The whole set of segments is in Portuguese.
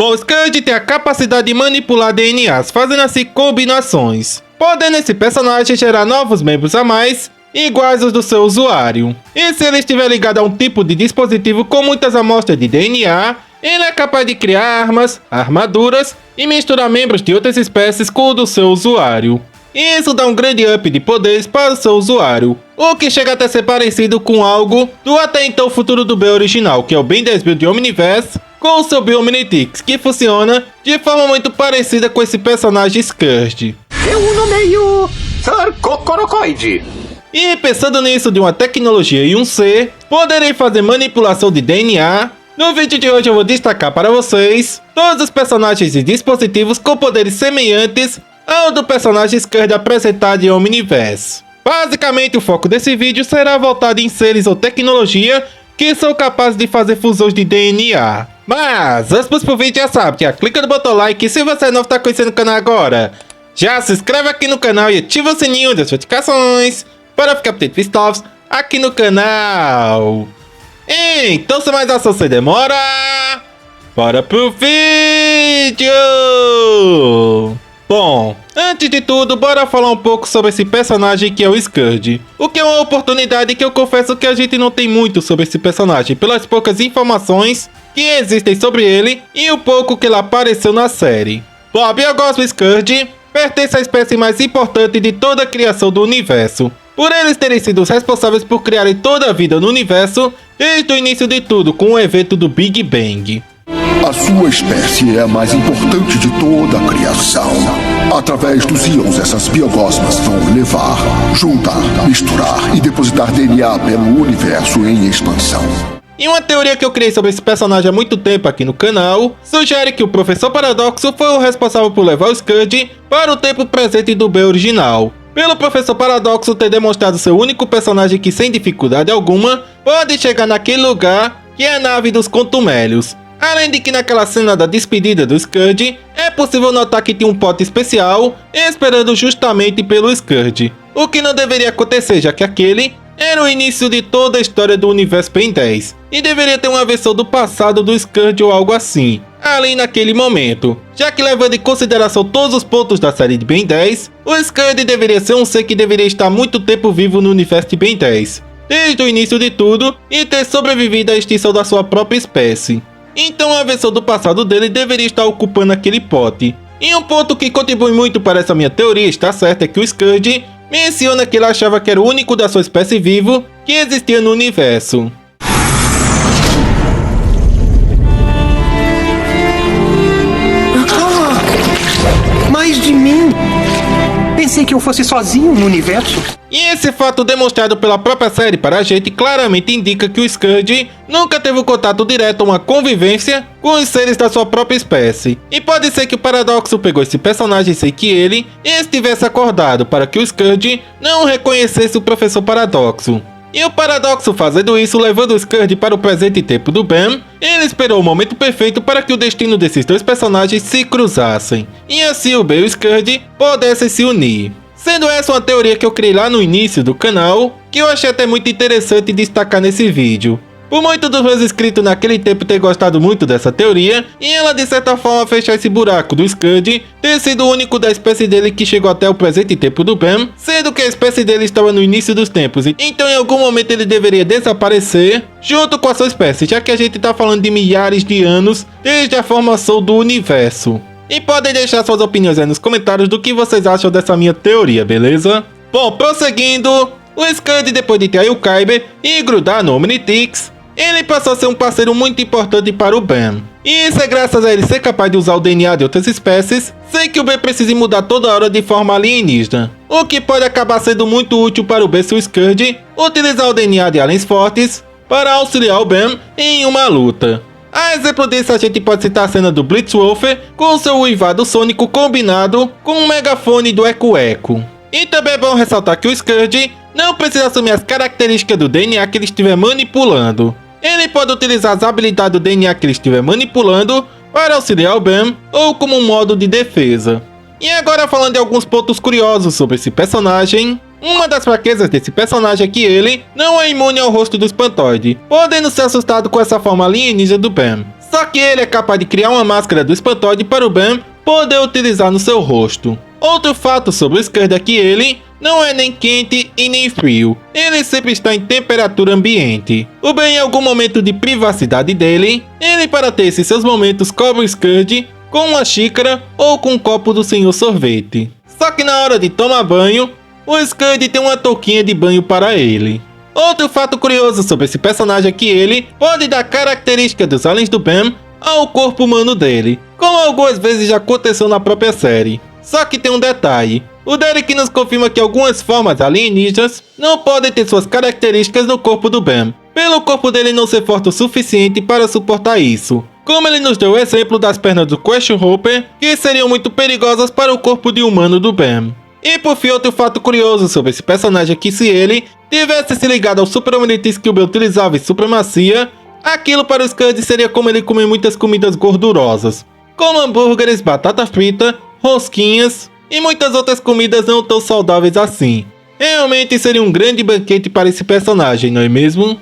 Bom, o Scourge tem a capacidade de manipular DNAs, fazendo assim combinações, podendo esse personagem gerar novos membros a mais, iguais aos do seu usuário. E se ele estiver ligado a um tipo de dispositivo com muitas amostras de DNA, ele é capaz de criar armas, armaduras e misturar membros de outras espécies com o do seu usuário. E isso dá um grande up de poderes para o seu usuário, o que chega até ser parecido com algo do até então futuro do B original, que é o Ben 10 Build Omniverse, com o seu B Omnitix, que funciona de forma muito parecida com esse personagem Scourge. Eu o nomeio Sir Cocorocoide. E pensando nisso de uma tecnologia e um ser, poderei fazer manipulação de DNA. No vídeo de hoje eu vou destacar para vocês todos os personagens e dispositivos com poderes semelhantes ao do personagem Scourge apresentado em Omniverse. Basicamente o foco desse vídeo será voltado em seres ou tecnologia que são capazes de fazer fusões de DNA. Mas antes pro vídeo já sabe que clica no botão like e se você é novo tá conhecendo o canal agora, já se inscreve aqui no canal e ativa o sininho das notificações para ficar por dentro de novos aqui no canal. Então sem mais ação sem demora, bora pro vídeo! Bom, antes de tudo, bora falar um pouco sobre esse personagem que é o Scourge. O que é uma oportunidade que eu confesso que a gente não tem muito sobre esse personagem, pelas poucas informações que existem sobre ele e o pouco que ele apareceu na série. Bom, Biogosmo Scourge pertence à espécie mais importante de toda a criação do universo, por eles terem sido os responsáveis por criarem toda a vida no universo desde o início de tudo, com o evento do Big Bang. A sua espécie é a mais importante de toda a criação. Através dos íons, essas biogosmas vão levar, juntar, misturar e depositar DNA pelo universo em expansão. E uma teoria que eu criei sobre esse personagem há muito tempo aqui no canal sugere que o Professor Paradoxo foi o responsável por levar o Scourge para o tempo presente do B original, pelo Professor Paradoxo ter demonstrado ser o único personagem que sem dificuldade alguma pode chegar naquele lugar que é a nave dos Contumélios. Além de que naquela cena da despedida do Scourge, é possível notar que tinha um pote especial esperando justamente pelo Scourge, o que não deveria acontecer, já que aquele era o início de toda a história do universo Ben 10, e deveria ter uma versão do passado do Scourge ou algo assim, ali naquele momento, já que levando em consideração todos os pontos da série de Ben 10, o Scourge deveria ser um ser que deveria estar muito tempo vivo no universo de Ben 10, desde o início de tudo, e ter sobrevivido à extinção da sua própria espécie. Então a versão do passado dele deveria estar ocupando aquele pote. E um ponto que contribui muito para essa minha teoria estar certa é que o Scourge menciona que ele achava que era o único da sua espécie vivo que existia no universo. Mais de mim. Pensei que eu fosse sozinho no universo. E esse fato demonstrado pela própria série para a gente claramente indica que o Scourge nunca teve um contato direto ou uma convivência com os seres da sua própria espécie. E pode ser que o Paradoxo pegou esse personagem sem que ele estivesse acordado para que o Scourge não reconhecesse o Professor Paradoxo. E o Paradoxo fazendo isso, levando o Scourge para o presente tempo do Ben, ele esperou o momento perfeito para que o destino desses dois personagens se cruzassem, e assim o Ben e o Scourge pudessem se unir. Sendo essa uma teoria que eu criei lá no início do canal, que eu achei até muito interessante destacar nesse vídeo. Por muitos dos meus inscritos naquele tempo ter gostado muito dessa teoria, e ela de certa forma fechar esse buraco do Scourge ter sido o único da espécie dele que chegou até o presente tempo do Ben, sendo que a espécie dele estava no início dos tempos, então em algum momento ele deveria desaparecer junto com a sua espécie, já que a gente está falando de milhares de anos desde a formação do universo. E podem deixar suas opiniões aí nos comentários do que vocês acham dessa minha teoria, beleza? Bom, prosseguindo, o Scourge, depois de ter o Kyber e grudar no Omnitix, ele passou a ser um parceiro muito importante para o Ben. E isso é graças a ele ser capaz de usar o DNA de outras espécies, sem que o Ben precise mudar toda hora de forma alienígena. O que pode acabar sendo muito útil para o Ben se o Scourge utilizar o DNA de aliens fortes para auxiliar o Ben em uma luta. A exemplo disso, a gente pode citar a cena do Blitzwolfer com seu uivado sônico combinado com um megafone do Eco Eco. E também é bom ressaltar que o Scourge não precisa assumir as características do DNA que ele estiver manipulando. Ele pode utilizar as habilidades do DNA que ele estiver manipulando para auxiliar o Ben ou como um modo de defesa. E agora falando de alguns pontos curiosos sobre esse personagem. Uma das fraquezas desse personagem é que ele não é imune ao rosto do espantoide, podendo ser assustado com essa forma alienígena do Ben. Só que ele é capaz de criar uma máscara do Espantoide para o Ben poder utilizar no seu rosto. Outro fato sobre o Scourge é que ele não é nem quente e nem frio. Ele sempre está em temperatura ambiente. O Ben, em algum momento de privacidade dele, ele para ter esses seus momentos cobre o Scourge com uma xícara ou com um copo do Senhor Sorvete. Só que na hora de tomar banho, o Scourge tem uma touquinha de banho para ele. Outro fato curioso sobre esse personagem é que ele pode dar características dos aliens do Ben ao corpo humano dele, como algumas vezes já aconteceu na própria série. Só que tem um detalhe, o Derek nos confirma que algumas formas alienígenas não podem ter suas características no corpo do Ben, pelo corpo dele não ser forte o suficiente para suportar isso. Como ele nos deu o exemplo das pernas do Question Hopper, que seriam muito perigosas para o corpo de humano do Ben. E por fim, outro fato curioso sobre esse personagem é que se ele tivesse se ligado ao Super Omnitrix que o Ben utilizava em Supremacia, aquilo para os Scourge seria como ele comer muitas comidas gordurosas, como hambúrgueres, batata frita, rosquinhas e muitas outras comidas não tão saudáveis assim. Realmente seria um grande banquete para esse personagem, não é mesmo?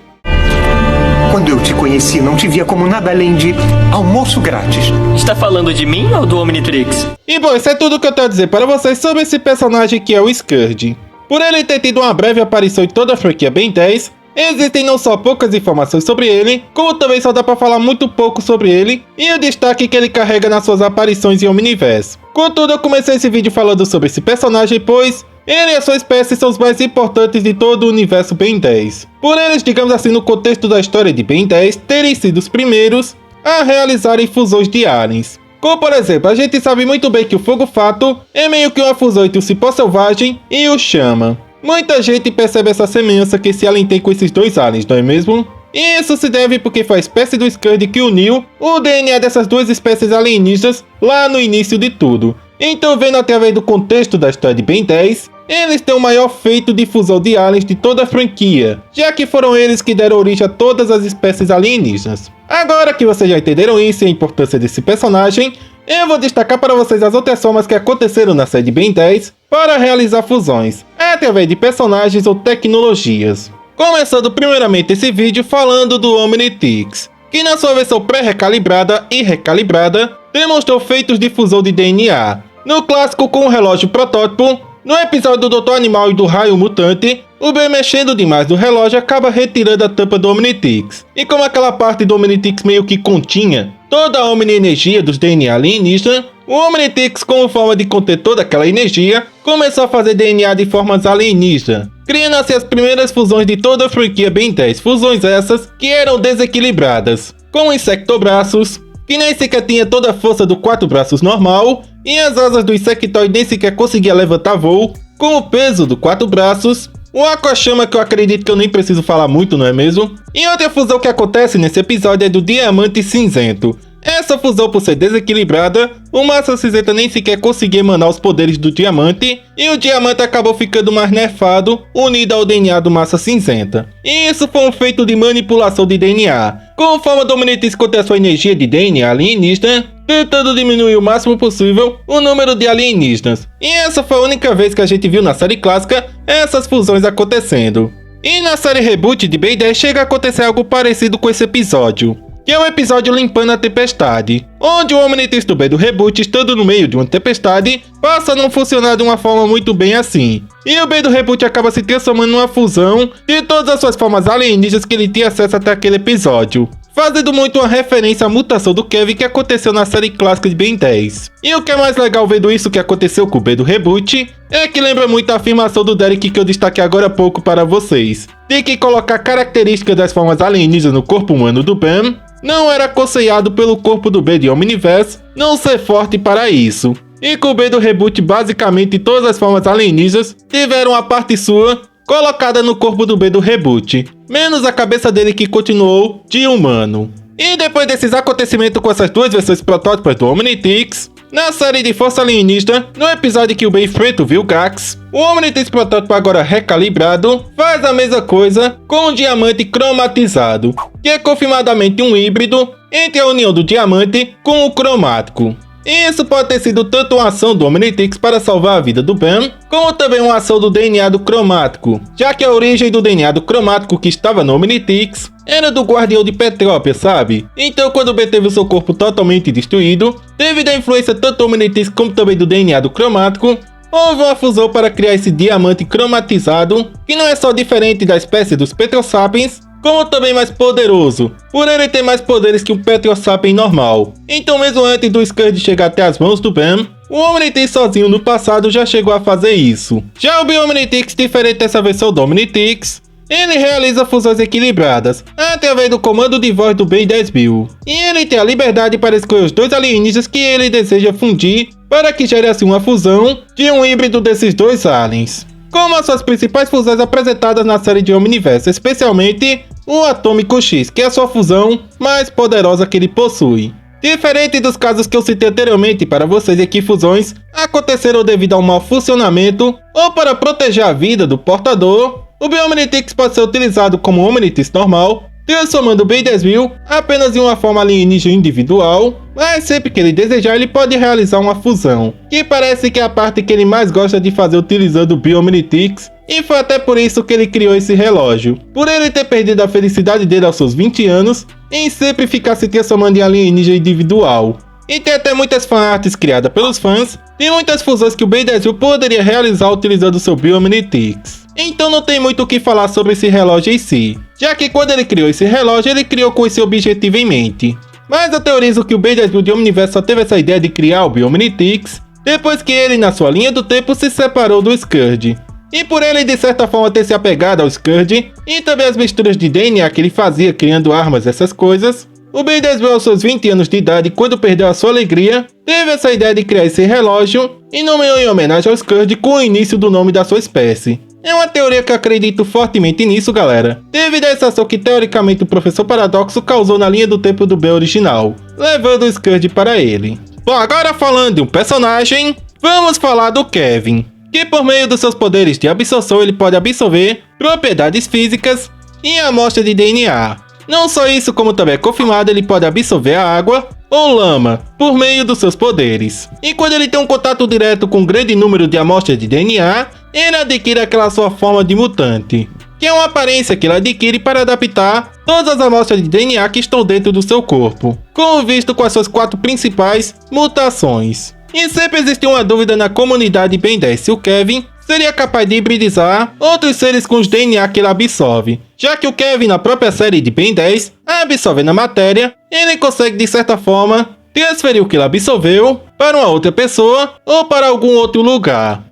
Quando eu te conheci, não te via como nada além de almoço grátis. Está falando de mim ou do Omnitrix? E bom, isso é tudo que eu tenho a dizer para vocês sobre esse personagem que é o Scourge. Por ele ter tido uma breve aparição em toda a franquia Ben 10, existem não só poucas informações sobre ele, como também só dá para falar muito pouco sobre ele e o destaque que ele carrega nas suas aparições em Omniverse. Contudo, eu comecei esse vídeo falando sobre esse personagem, pois ele e a sua espécie são os mais importantes de todo o universo Ben 10. Por eles, digamos assim, no contexto da história de Ben 10, terem sido os primeiros a realizarem fusões de aliens. Como por exemplo, a gente sabe muito bem que o Fogo Fato é meio que uma fusão entre o Cipó Selvagem e o Chama. Muita gente percebe essa semelhança que esse alien tem com esses dois aliens, não é mesmo? E isso se deve porque foi a espécie do Scourge que uniu o DNA dessas duas espécies alienígenas lá no início de tudo. Então, vendo através do contexto da história de Ben 10, eles têm o maior feito de fusão de aliens de toda a franquia, já que foram eles que deram origem a todas as espécies alienígenas. Agora que vocês já entenderam isso e a importância desse personagem, eu vou destacar para vocês as outras formas que aconteceram na série Ben 10 para realizar fusões, através de personagens ou tecnologias. Começando primeiramente esse vídeo falando do Omnitrix, que na sua versão pré-recalibrada e recalibrada, demonstrou feitos de fusão de DNA. No clássico com o relógio protótipo, no episódio do Dr. Animal e do Raio Mutante, o Ben mexendo demais no relógio acaba retirando a tampa do Omnitrix. E como aquela parte do Omnitrix meio que continha toda a Omni-energia dos DNA alienígenas, o Omnitrix, como forma de conter toda aquela energia, começou a fazer DNA de formas alienígenas, criando assim as primeiras fusões de toda a franquia Ben 10, fusões essas que eram desequilibradas, com insectobraços, que nem sequer tinha toda a força do 4 braços normal, e as asas do insectoide nem sequer conseguia levantar voo, com o peso do 4 braços, o Aquachama, que eu acredito que eu nem preciso falar muito, não é mesmo? E outra fusão que acontece nesse episódio é do Diamante Cinzento. Essa fusão, por ser desequilibrada, o Massa Cinzenta nem sequer conseguia emanar os poderes do Diamante, e o Diamante acabou ficando mais nerfado, unido ao DNA do Massa Cinzenta. E isso foi um feito de manipulação de DNA, com forma do Omnitrix conter a sua energia de DNA alienígena, tentando diminuir o máximo possível o número de alienígenas. E essa foi a única vez que a gente viu na série clássica essas fusões acontecendo. E na série Reboot de Ben 10 chega a acontecer algo parecido com esse episódio, que é o episódio Limpando a Tempestade, onde o Omnitrix do Ben do Reboot, estando no meio de uma tempestade, passa a não funcionar de uma forma muito bem assim. E o Ben do Reboot acaba se transformando numa fusão de todas as suas formas alienígenas que ele tinha acesso até aquele episódio, fazendo muito uma referência à mutação do Kevin que aconteceu na série clássica de Ben 10. E o que é mais legal vendo isso que aconteceu com o Ben do Reboot, é que lembra muito a afirmação do Derek que eu destaquei agora há pouco para vocês, de que colocar características das formas alienígenas no corpo humano do Ben não era aconselhado pelo corpo do Ben de Omniverse não ser forte para isso. E com o Ben do Reboot, basicamente todas as formas alienígenas tiveram a parte sua colocada no corpo do Ben do Reboot, menos a cabeça dele que continuou de humano. E depois desses acontecimentos com essas duas versões protótipas do Omnitrix, na série de Força Alienígena, no episódio que o Ben enfrenta o Vilgax, o Omnitrix protótipo agora recalibrado faz a mesma coisa com o diamante cromatizado, que é confirmadamente um híbrido entre a união do diamante com o cromático. Isso pode ter sido tanto uma ação do Omnitrix para salvar a vida do Ben, como também uma ação do DNA do Cromático, já que a origem do DNA do Cromático que estava no Omnitrix era do Guardião de Petrópia, sabe? Então quando o Ben teve o seu corpo totalmente destruído, devido à influência tanto do Omnitrix como também do DNA do Cromático, houve uma fusão para criar esse diamante cromatizado, que não é só diferente da espécie dos Petrosapiens, como também mais poderoso, por ele ter mais poderes que um Petrosapien normal. Então mesmo antes do Scourge chegar até as mãos do Ben, o Omnitrix sozinho no passado já chegou a fazer isso. Já o Bio-Omnitrix, diferente dessa versão do Omnitrix, ele realiza fusões equilibradas, através do comando de voz do Ben 10.000. E ele tem a liberdade para escolher os dois alienígenas que ele deseja fundir, para que gere assim uma fusão de um híbrido desses dois aliens. Como as suas principais fusões apresentadas na série de Omniverse, especialmente o Atômico X, que é a sua fusão mais poderosa que ele possui. Diferente dos casos que eu citei anteriormente para vocês em que fusões aconteceram devido a um mau funcionamento ou para proteger a vida do portador, o Bio-Omnitrix pode ser utilizado como Omnitrix normal, transformando o Ben 10.000 apenas em uma forma alienígena individual, mas sempre que ele desejar ele pode realizar uma fusão, que parece que é a parte que ele mais gosta de fazer utilizando o Bio-Omnitrix, e foi até por isso que ele criou esse relógio, por ele ter perdido a felicidade dele aos seus 20 anos, em sempre ficar se transformando em alienígena individual. E tem até muitas fanarts criadas pelos fãs, e muitas fusões que o Ben 10.000 poderia realizar utilizando seu Bio-Omnitrix. Então não tem muito o que falar sobre esse relógio em si, já que quando ele criou esse relógio, ele criou com esse objetivo em mente. Mas eu teorizo que o Ben 10.000 de Omniverse só teve essa ideia de criar o Bio-Omnitrix depois que ele, na sua linha do tempo, se separou do Scourge. E por ele de certa forma ter se apegado ao Scourge, e também as misturas de DNA que ele fazia criando armas e essas coisas, o Ben 10.000 aos seus 20 anos de idade, quando perdeu a sua alegria, teve essa ideia de criar esse relógio e nomeou em homenagem ao Scourge com o início do nome da sua espécie. É uma teoria que eu acredito fortemente nisso, galera, devido a essa ação que teoricamente o Professor Paradoxo causou na linha do tempo do Ben original, levando o Scourge para ele. Bom, agora falando de um personagem, vamos falar do Kevin, que por meio dos seus poderes de absorção ele pode absorver propriedades físicas e amostra de DNA. Não só isso, como também é confirmado, ele pode absorver a água ou lama por meio dos seus poderes. E quando ele tem um contato direto com um grande número de amostras de DNA, ele adquire aquela sua forma de mutante, que é uma aparência que ele adquire para adaptar todas as amostras de DNA que estão dentro do seu corpo, como visto com as suas 4 principais mutações. E sempre existe uma dúvida na comunidade Ben 10 se o Kevin seria capaz de hibridizar outros seres com os DNA que ele absorve, já que o Kevin na própria série de Ben 10, absorvendo a matéria, ele consegue de certa forma transferir o que ele absorveu para uma outra pessoa ou para algum outro lugar.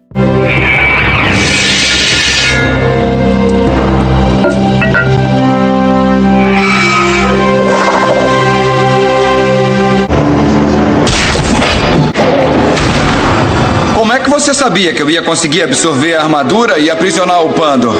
Como é que você sabia que eu ia conseguir absorver a armadura e aprisionar o Pando?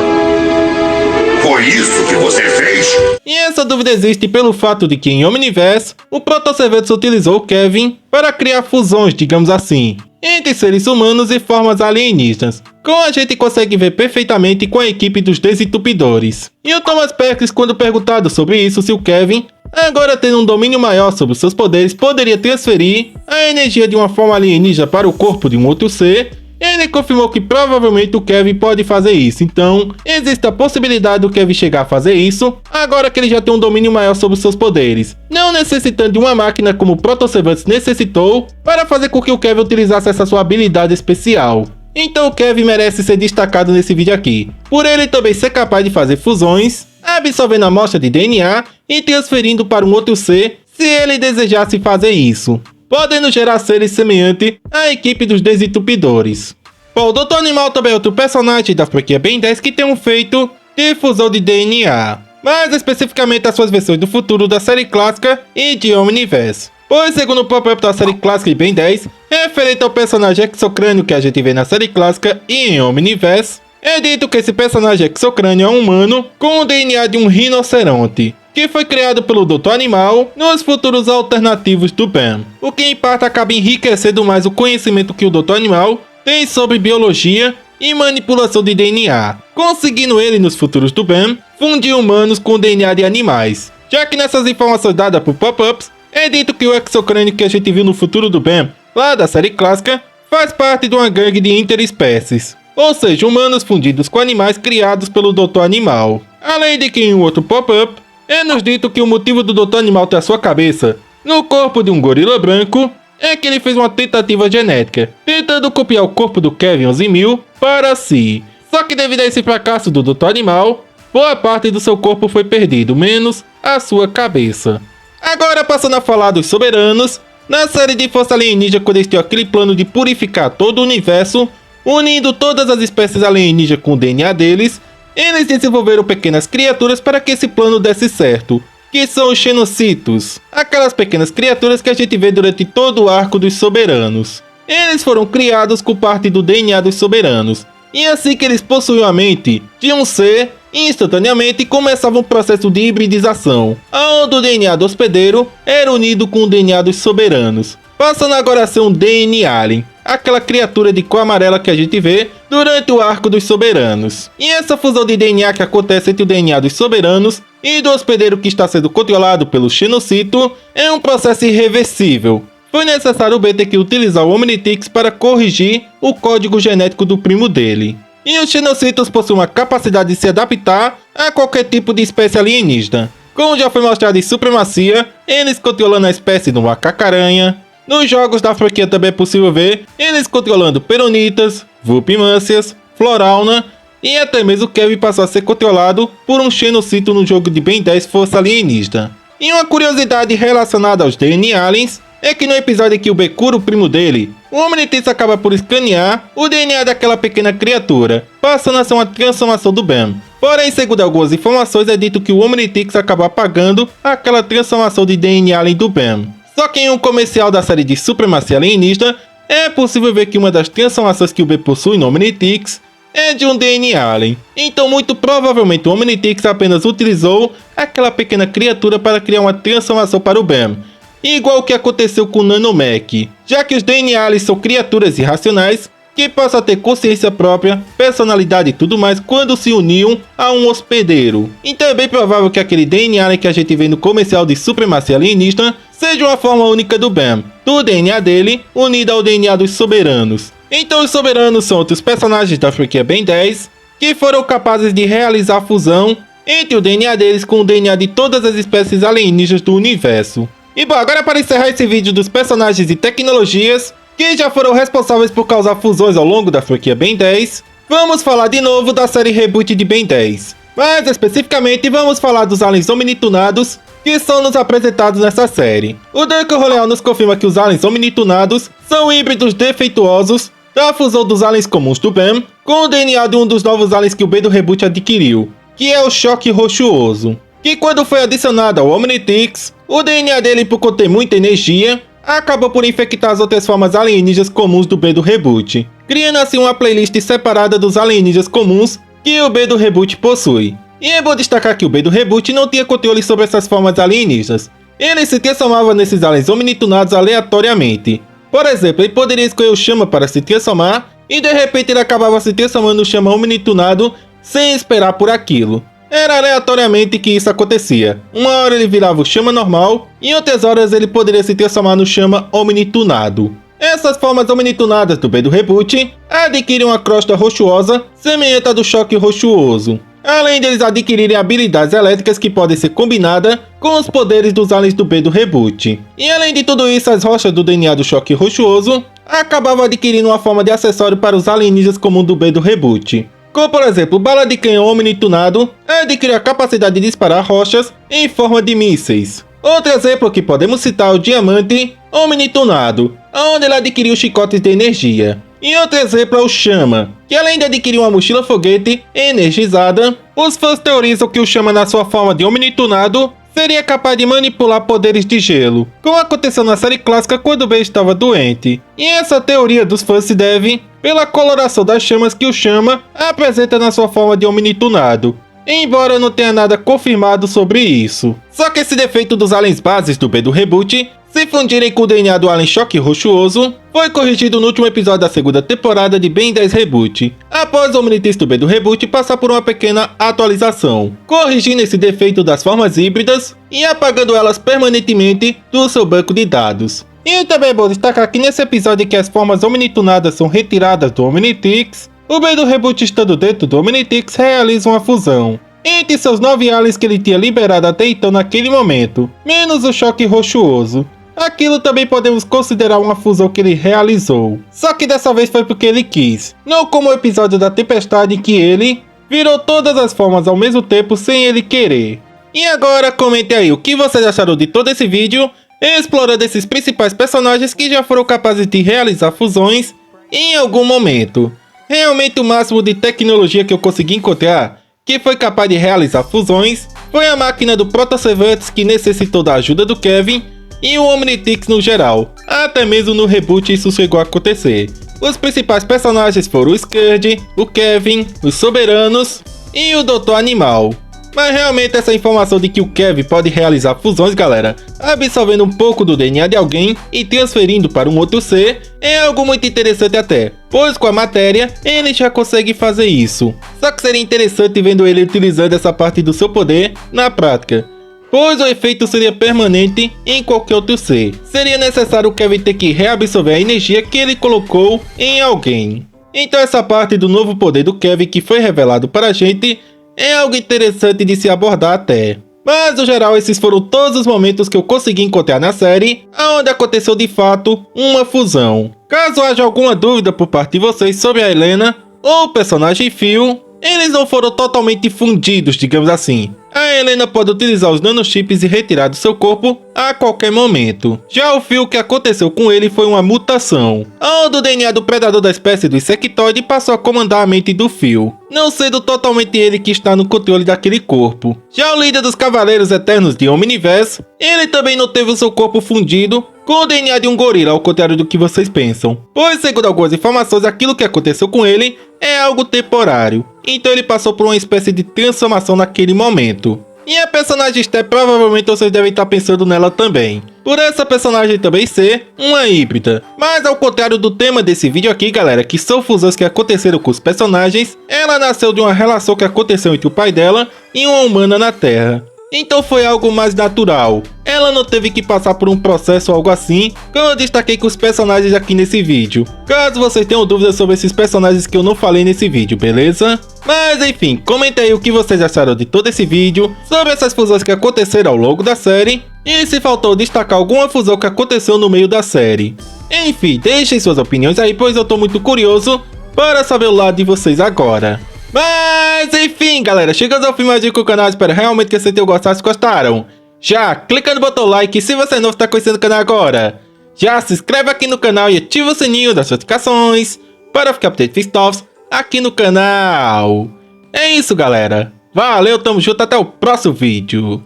Foi isso que você fez? E essa dúvida existe pelo fato de que em Omniverse, o Protocervatus utilizou o Kevin para criar fusões, digamos assim, entre seres humanos e formas alienígenas, como a gente consegue ver perfeitamente com a equipe dos Desentupidores. E o Thomas Perkins, quando perguntado sobre isso, se o Kevin, agora tendo um domínio maior sobre os seus poderes, poderia transferir a energia de uma forma alienígena para o corpo de um outro ser, ele confirmou que provavelmente o Kevin pode fazer isso. Então, existe a possibilidade do Kevin chegar a fazer isso, agora que ele já tem um domínio maior sobre os seus poderes, não necessitando de uma máquina como o Protocervatus necessitou para fazer com que o Kevin utilizasse essa sua habilidade especial. Então o Kevin merece ser destacado nesse vídeo aqui, por ele também ser capaz de fazer fusões, absorvendo a amostra de DNA e transferindo para um outro ser se ele desejasse fazer isso, podendo gerar seres semelhantes à equipe dos Desentupidores. Bom, o Dr. Animal também é outro personagem da franquia Ben 10 que tem um feito de fusão de DNA, mas especificamente as suas versões do futuro da série clássica e de Omniverse. Pois, segundo o próprio da série clássica de Ben 10, referente ao personagem exocrânio que a gente vê na série clássica e em Omniverse, é dito que esse personagem exocrânio é um humano com o DNA de um rinoceronte, que foi criado pelo Dr. Animal nos futuros alternativos do Ben, o que em parte acaba enriquecendo mais o conhecimento que o Dr. Animal tem sobre biologia e manipulação de DNA, conseguindo ele nos futuros do Ben fundir humanos com DNA de animais, já que nessas informações dadas por Pop-Ups, é É dito que o exocrânio que a gente viu no futuro do Ben, lá da série clássica, faz parte de uma gangue de interespécies, ou seja, humanos fundidos com animais criados pelo Dr. Animal. Além de que em um outro pop-up, é nos dito que o motivo do Dr. Animal ter a sua cabeça no corpo de um gorila branco é que ele fez uma tentativa genética, tentando copiar o corpo do Kevin Ozimil para si. Só que devido a esse fracasso do Dr. Animal, boa parte do seu corpo foi perdido, menos a sua cabeça. Agora passando a falar dos soberanos, na série de Força Alienígena, quando eles tinham aquele plano de purificar todo o universo, unindo todas as espécies alienígenas com o DNA deles, eles desenvolveram pequenas criaturas para que esse plano desse certo, que são os Xenocitos, aquelas pequenas criaturas que a gente vê durante todo o arco dos soberanos. Eles foram criados com parte do DNA dos soberanos, e assim que eles possuíam a mente de um ser, instantaneamente começava um processo de hibridização, onde o DNA do hospedeiro era unido com o DNA dos soberanos, passando agora a ser um DNA Alien, aquela criatura de cor amarela que a gente vê durante o arco dos soberanos. E essa fusão de DNA que acontece entre o DNA dos soberanos e do hospedeiro que está sendo controlado pelo Xenocito é um processo irreversível. Foi necessário o Ben ter que utilizar o Omnitrix para corrigir o código genético do primo dele. E os Xenocitos possuem uma capacidade de se adaptar a qualquer tipo de espécie alienígena. Como já foi mostrado em Supremacia, eles controlando a espécie do macaco-aranha. Nos jogos da franquia também é possível ver eles controlando Peronitas, Vulpimâncias, Florauna e até mesmo o Kevin passou a ser controlado por um Xenocito no jogo de Ben 10 Força Alienígena. E uma curiosidade relacionada aos DNA Aliens é que no episódio em que o Ben cura o primo dele, o Omnitrix acaba por escanear o DNA daquela pequena criatura, passando a ser uma transformação do Ben. Porém, segundo algumas informações, é dito que o Omnitrix acaba apagando aquela transformação de DNA Alien do Ben. Só que em um comercial da série de Supremacia Alienígena, é possível ver que uma das transformações que o Ben possui no Omnitrix é de um DNA Alien. Então muito provavelmente o Omnitrix apenas utilizou aquela pequena criatura para criar uma transformação para o Ben, igual o que aconteceu com o Nanomech, já que os DNA Aliens são criaturas irracionais que possam ter consciência própria, personalidade e tudo mais quando se uniam a um hospedeiro. Então é bem provável que aquele DNA Alien que a gente vê no comercial de Supremacia Alienígena seja uma forma única do Ben, do DNA dele unido ao DNA dos soberanos. Então os soberanos são outros personagens da franquia Ben 10 que foram capazes de realizar a fusão entre o DNA deles com o DNA de todas as espécies alienígenas do universo. E bom, agora para encerrar esse vídeo dos personagens e tecnologias que já foram responsáveis por causar fusões ao longo da franquia Ben 10, vamos falar de novo da série Reboot de Ben 10. Mas especificamente vamos falar dos aliens omnitunados que são nos apresentados nessa série. O Duncan Roleal nos confirma que os aliens omnitunados são híbridos defeituosos da fusão dos aliens comuns do Ben com o DNA de um dos novos aliens que o Ben do Reboot adquiriu, que é o Choque Rochuoso, que quando foi adicionado ao Omnitrix, o DNA dele, por conter muita energia, acabou por infectar as outras formas alienígenas comuns do Ben do Reboot, criando assim uma playlist separada dos alienígenas comuns que o Ben do Reboot possui. E é bom destacar que o Ben do Reboot não tinha controle sobre essas formas alienígenas. Ele se transformava nesses aliens omnitunados aleatoriamente. Por exemplo, ele poderia escolher o Chama para se transformar, e de repente ele acabava se transformando no Chama omnitunado sem esperar por aquilo. Era aleatoriamente que isso acontecia. Uma hora ele virava o Chama normal, e em outras horas ele poderia se transformar no Chama omnitunado. Essas formas omnitunadas do Ben do Reboot adquirem uma crosta rochosa semelhante à do Choque Rochuoso, além deles adquirirem habilidades elétricas que podem ser combinadas com os poderes dos aliens do Ben do Reboot. E além de tudo isso, as rochas do DNA do Choque Rochuoso acabavam adquirindo uma forma de acessório para os alienígenas comuns do Ben do Reboot. Como por exemplo, o Bala de Canhão Omnitunado adquiriu a capacidade de disparar rochas em forma de mísseis. Outro exemplo que podemos citar é o Diamante Omnitunado, onde ele adquiriu chicotes de energia. E outro exemplo é o Chama, que além de adquirir uma mochila foguete energizada, os fãs teorizam que o Chama na sua forma de Omnitunado seria capaz de manipular poderes de gelo, como aconteceu na série clássica quando o Ben estava doente. E essa teoria dos fãs se deve pela coloração das chamas que o Chama apresenta na sua forma de Omnitunado. embora não tenha nada confirmado sobre isso. Só que esse defeito dos aliens bases do B do reboot se fundirem com o DNA do alien Choque Rochuoso foi corrigido no último episódio da segunda temporada de Ben 10 Reboot, após o Omnitrix do B do reboot passar por uma pequena atualização, corrigindo esse defeito das formas híbridas e apagando elas permanentemente do seu banco de dados. E também é bom destacar que nesse episódio que as formas omnitunadas são retiradas do Omnitrix, o B do reboot estando dentro do Omnitrix realiza uma fusão entre seus 9 aliens que ele tinha liberado até então naquele momento, menos o Choque Rochuoso. Aquilo também podemos considerar uma fusão que ele realizou, só que dessa vez foi porque ele quis, não como o episódio da Tempestade em que ele virou todas as formas ao mesmo tempo sem ele querer. E agora comente aí o que vocês acharam de todo esse vídeo, explorando esses principais personagens que já foram capazes de realizar fusões em algum momento. Realmente o máximo de tecnologia que eu consegui encontrar que foi capaz de realizar fusões foi a máquina do Protocervantes, que necessitou da ajuda do Kevin e o Omnitrix no geral. Até mesmo no reboot isso chegou a acontecer. Os principais personagens foram o Scourge, o Kevin, os Soberanos e o Dr. Animal. Mas realmente essa informação de que o Kevin pode realizar fusões, galera, absorvendo um pouco do DNA de alguém e transferindo para um outro ser, é algo muito interessante até, pois com a matéria ele já consegue fazer isso. Só que seria interessante vendo ele utilizando essa parte do seu poder na prática, pois o efeito seria permanente em qualquer outro ser. Seria necessário o Kevin ter que reabsorver a energia que ele colocou em alguém. Então essa parte do novo poder do Kevin que foi revelado para a gente é algo interessante de se abordar até. Mas no geral esses foram todos os momentos que eu consegui encontrar na série onde aconteceu de fato uma fusão. Caso haja alguma dúvida por parte de vocês sobre a Helena ou o personagem Phil, eles não foram totalmente fundidos, digamos assim. A Helena pode utilizar os nanochips e retirar do seu corpo a qualquer momento. Já o Phil, que aconteceu com ele foi uma mutação, onde o DNA do predador da espécie do insectoide passou a comandar a mente do Phil, não sendo totalmente ele que está no controle daquele corpo. Já o líder dos Cavaleiros Eternos de Omniverse, ele também não teve o seu corpo fundido com o DNA de um gorila, ao contrário do que vocês pensam, pois segundo algumas informações aquilo que aconteceu com ele é algo temporário, então ele passou por uma espécie de transformação naquele momento. E a personagem Step provavelmente vocês devem estar pensando nela também, por essa personagem também ser uma híbrida. Mas ao contrário do tema desse vídeo aqui, galera, que são fusões que aconteceram com os personagens, ela nasceu de uma relação que aconteceu entre o pai dela e uma humana na Terra. Então foi algo mais natural. Ela não teve que passar por um processo ou algo assim, como eu destaquei com os personagens aqui nesse vídeo. Caso vocês tenham dúvidas sobre esses personagens que eu não falei nesse vídeo, beleza? Mas enfim, comenta aí o que vocês acharam de todo esse vídeo, sobre essas fusões que aconteceram ao longo da série, e se faltou destacar alguma fusão que aconteceu no meio da série. Enfim, deixem suas opiniões aí, pois eu tô muito curioso para saber o lado de vocês agora. Mas enfim, galera, chegamos ao fim mais do canal, espero realmente que vocês tenham gostado. Se gostaram, já clica no botão like. Se você é novo, está conhecendo o canal agora, já se inscreve aqui no canal e ativa o sininho das notificações para ficar update de novos aqui no canal. É isso, galera, valeu, tamo junto, até o próximo vídeo.